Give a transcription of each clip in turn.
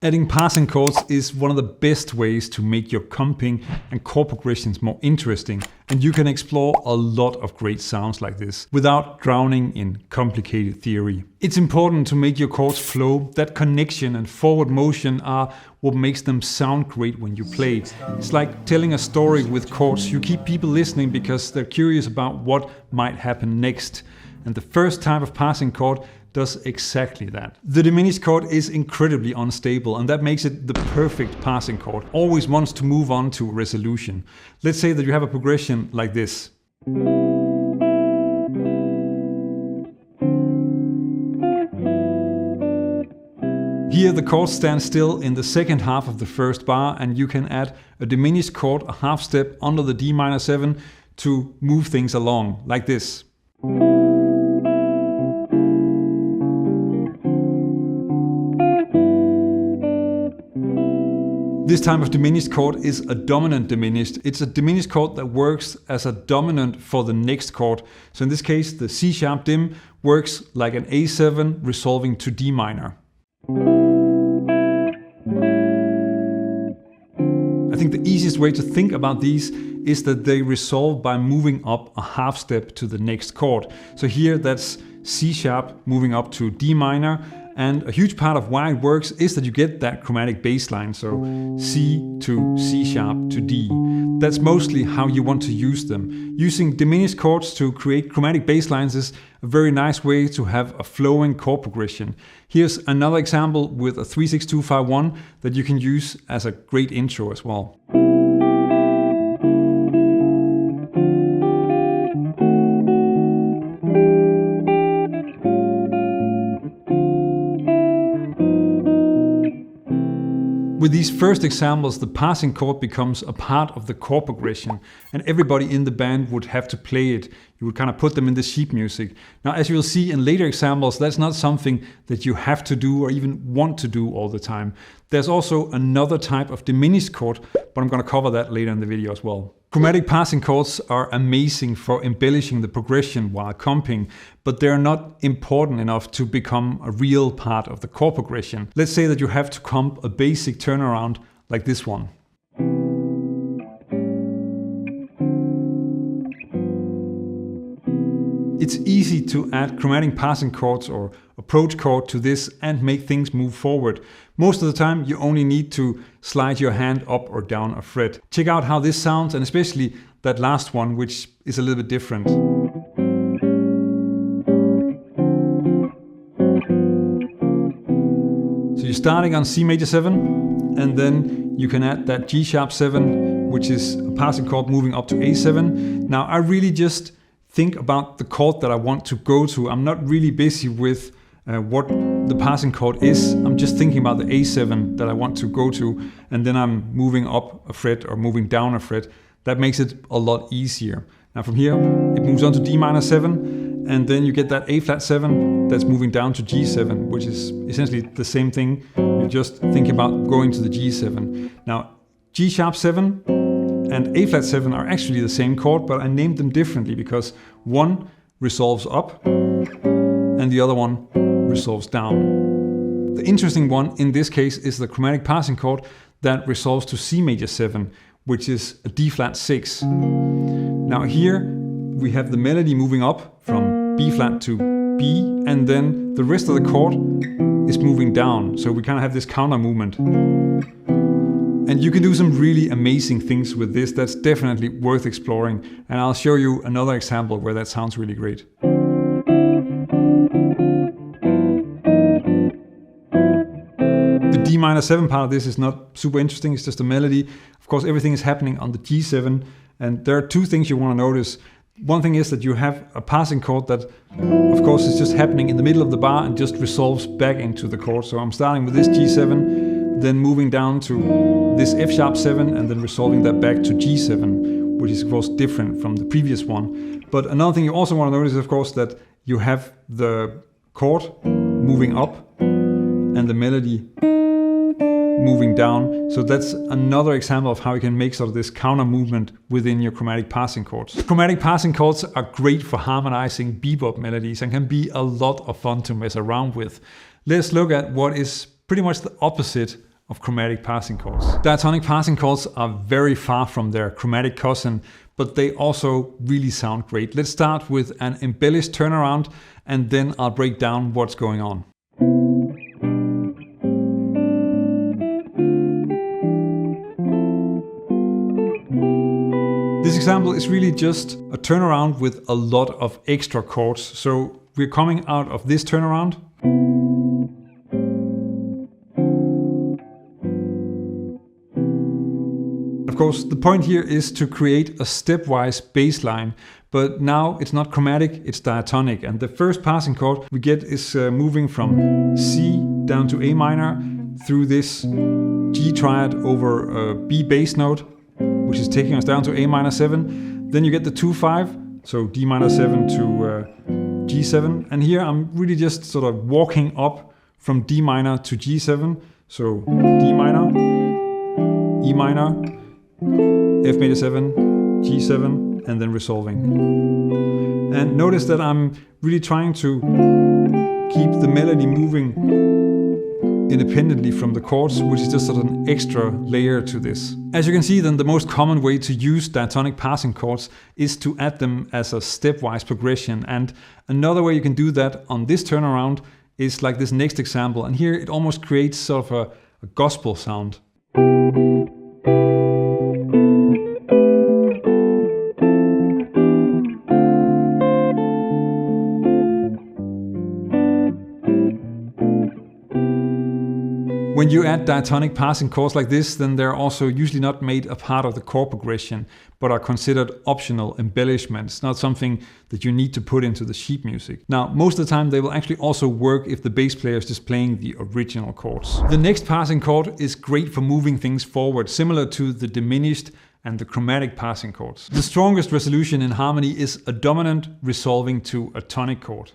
Adding passing chords is one of the best ways to make your comping and chord progressions more interesting, and you can explore a lot of great sounds like this without drowning in complicated theory. It's important to make your chords flow. That connection and forward motion are what makes them sound great when you play. It's like telling a story with chords. You keep people listening because they're curious about what might happen next. And the first type of passing chord does exactly that. The diminished chord is incredibly unstable, and that makes it the perfect passing chord. Always wants to move on to resolution. Let's say that you have a progression like this. Here the chord stands still in the second half of the first bar, and you can add a diminished chord, a half step under the D minor 7 to move things along, like this. This type of diminished chord is a dominant diminished. It's a diminished chord that works as a dominant for the next chord. So in this case, the C sharp dim works like an A7 resolving to D minor. I think the easiest way to think about these is that they resolve by moving up a half step to the next chord. So here that's C sharp moving up to D minor. And a huge part of why it works is that you get that chromatic bass line, so C to C sharp to D. That's mostly how you want to use them. Using diminished chords to create chromatic bass lines is a very nice way to have a flowing chord progression. Here's another example with a 3-6-2-5-1 that you can use as a great intro as well. With these first examples, the passing chord becomes a part of the chord progression, and everybody in the band would have to play it. You would kind of put them in the sheet music. Now, as you will see in later examples, that's not something that you have to do or even want to do all the time. There's also another type of diminished chord, but I'm going to cover that later in the video as well. Chromatic passing chords are amazing for embellishing the progression while comping, but they're not important enough to become a real part of the chord progression. Let's say that you have to comp a basic turnaround like this one. It's easy to add chromatic passing chords or approach chord to this and make things move forward. Most of the time you only need to slide your hand up or down a fret. Check out how this sounds, and especially that last one, which is a little bit different. So you're starting on C major 7, and then you can add that G sharp 7, which is a passing chord moving up to A7. Now I really just think about the chord that I want to go to. I'm not really busy with what the passing chord is. I'm just thinking about the A7 that I want to go to, and then I'm moving up a fret or moving down a fret. That makes it a lot easier. Now from here, it moves on to D minor 7, and then you get that A flat 7 that's moving down to G7, which is essentially the same thing. You're just thinking about going to the G7. Now, G sharp 7 and A flat 7 are actually the same chord, but I named them differently because one resolves up and the other one resolves down. The interesting one in this case is the chromatic passing chord that resolves to C major 7, which is a D flat 6. Now here we have the melody moving up from B flat to B, and then the rest of the chord is moving down. So we kind of have this counter movement. And you can do some really amazing things with this. That's definitely worth exploring. And I'll show you another example where that sounds really great. The D minor 7 part of this is not super interesting. It's just a melody. Of course, everything is happening on the G7. And there are two things you want to notice. One thing is that you have a passing chord that, of course, is just happening in the middle of the bar and just resolves back into the chord. So I'm starting with this G7, then moving down to this F sharp 7, and then resolving that back to G7, which is of course different from the previous one. But another thing you also want to notice, of course, that you have the chord moving up and the melody moving down. So that's another example of how you can make sort of this counter movement within your chromatic passing chords. Chromatic passing chords are great for harmonizing bebop melodies and can be a lot of fun to mess around with. Let's look at what is pretty much the opposite of chromatic passing chords. Diatonic passing chords are very far from their chromatic cousin, but they also really sound great. Let's start with an embellished turnaround, and then I'll break down what's going on. This example is really just a turnaround with a lot of extra chords. So we're coming out of this turnaround. Of course, the point here is to create a stepwise bass line, but now it's not chromatic, it's diatonic. And the first passing chord we get is moving from C down to A minor through this G triad over a B bass note, which is taking us down to A minor 7. Then you get the 2-5, so D minor 7 to G7. And here I'm really just sort of walking up from D minor to G7. So D minor, E minor, F major 7, G7, and then resolving. And notice that I'm really trying to keep the melody moving independently from the chords, which is just sort of an extra layer to this. As you can see, then the most common way to use diatonic passing chords is to add them as a stepwise progression. And another way you can do that on this turnaround is like this next example. And here it almost creates sort of a gospel sound. When you add diatonic passing chords like this, then they're also usually not made a part of the chord progression, but are considered optional embellishments, not something that you need to put into the sheet music. Now, most of the time they will actually also work if the bass player is just playing the original chords. The next passing chord is great for moving things forward, similar to the diminished and the chromatic passing chords. The strongest resolution in harmony is a dominant resolving to a tonic chord.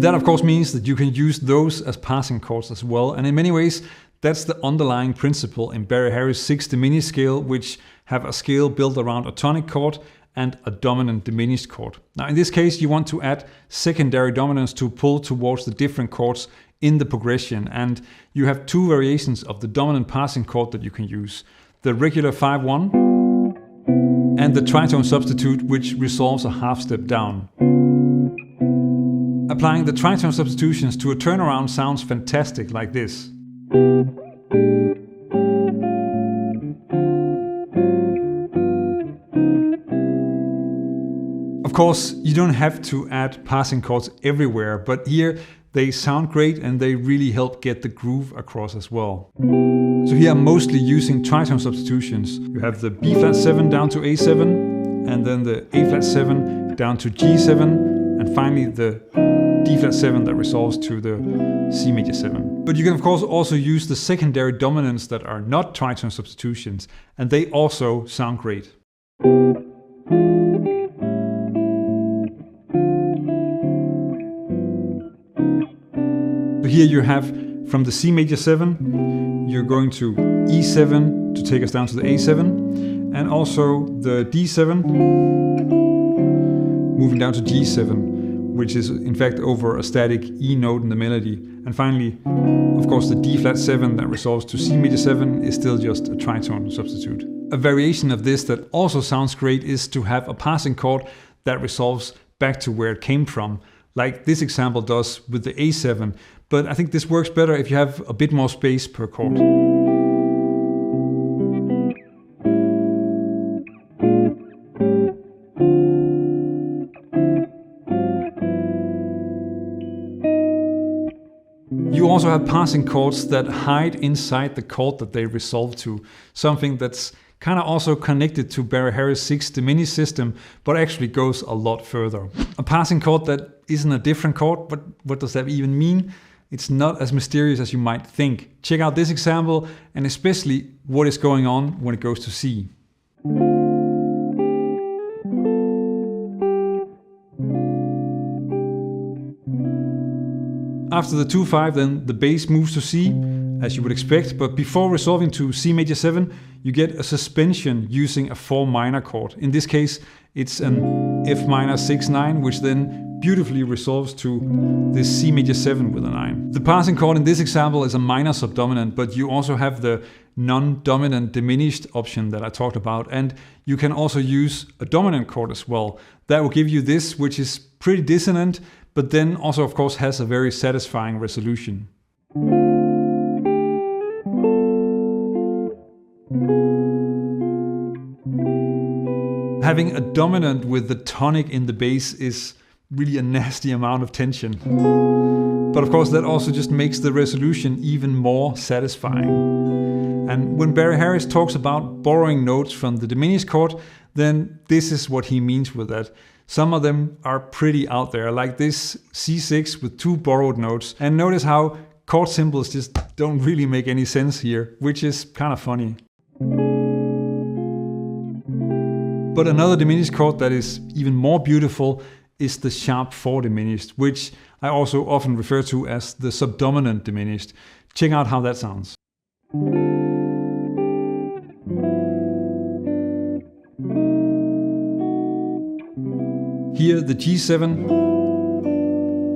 That of course means that you can use those as passing chords as well, and in many ways that's the underlying principle in Barry Harris' 6 diminished scale, which have a scale built around a tonic chord and a dominant diminished chord. Now in this case you want to add secondary dominance to pull towards the different chords in the progression, and you have two variations of the dominant passing chord that you can use. The regular 5-1 and the tritone substitute, which resolves a half step down. Applying the tritone substitutions to a turnaround sounds fantastic like this. Of course, you don't have to add passing chords everywhere, but here they sound great and they really help get the groove across as well. So here I'm mostly using tritone substitutions. You have the B flat 7 down to A7, and then the A flat 7 down to G7, and finally the D flat 7 that resolves to the C major 7. But you can of course also use the secondary dominants that are not tritone substitutions, and they also sound great. So here you have from the C major 7, you're going to E7 to take us down to the A7, and also the D7 moving down to G7, which is in fact over a static E note in the melody. And finally, of course, the D flat 7 that resolves to C major 7 is still just a tritone substitute. A variation of this that also sounds great is to have a passing chord that resolves back to where it came from, like this example does with the A7, but I think this works better if you have a bit more space per chord. You also have passing chords that hide inside the chord that they resolve to, something that's kind of also connected to Barry Harris' 6 diminished system, but actually goes a lot further. A passing chord that isn't a different chord, but what does that even mean? It's not as mysterious as you might think. Check out this example, and especially what is going on when it goes to C. After the 2-5, then the bass moves to C, as you would expect, but before resolving to C major 7, you get a suspension using a 4 minor chord. In this case, it's an F minor 6-9, which then beautifully resolves to this C major 7 with a 9. The passing chord in this example is a minor subdominant, but you also have the non-dominant diminished option that I talked about, and you can also use a dominant chord as well. That will give you this, which is pretty dissonant, but then also of course has a very satisfying resolution. Having a dominant with the tonic in the bass is really a nasty amount of tension. But of course that also just makes the resolution even more satisfying. And when Barry Harris talks about borrowing notes from the diminished chord, then this is what he means with that. Some of them are pretty out there, like this C6 with 2 borrowed notes. And notice how chord symbols just don't really make any sense here, which is kind of funny. But another diminished chord that is even more beautiful is the sharp 4 diminished, which I also often refer to as the subdominant diminished. Check out how that sounds. Here the G7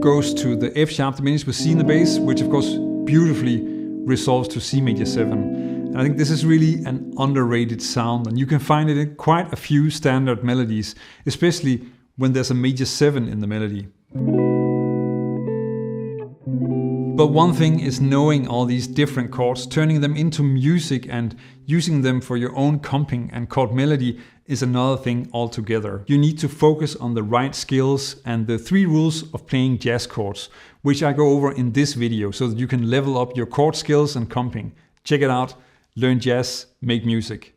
goes to the F sharp diminished with C in the bass, which of course beautifully resolves to C major 7. And I think this is really an underrated sound, and you can find it in quite a few standard melodies, especially when there's a major 7 in the melody. But one thing is knowing all these different chords, turning them into music and using them for your own comping and chord melody is another thing altogether. You need to focus on the right skills and the 3 rules of playing jazz chords, which I go over in this video so that you can level up your chord skills and comping. Check it out. Learn jazz, make music.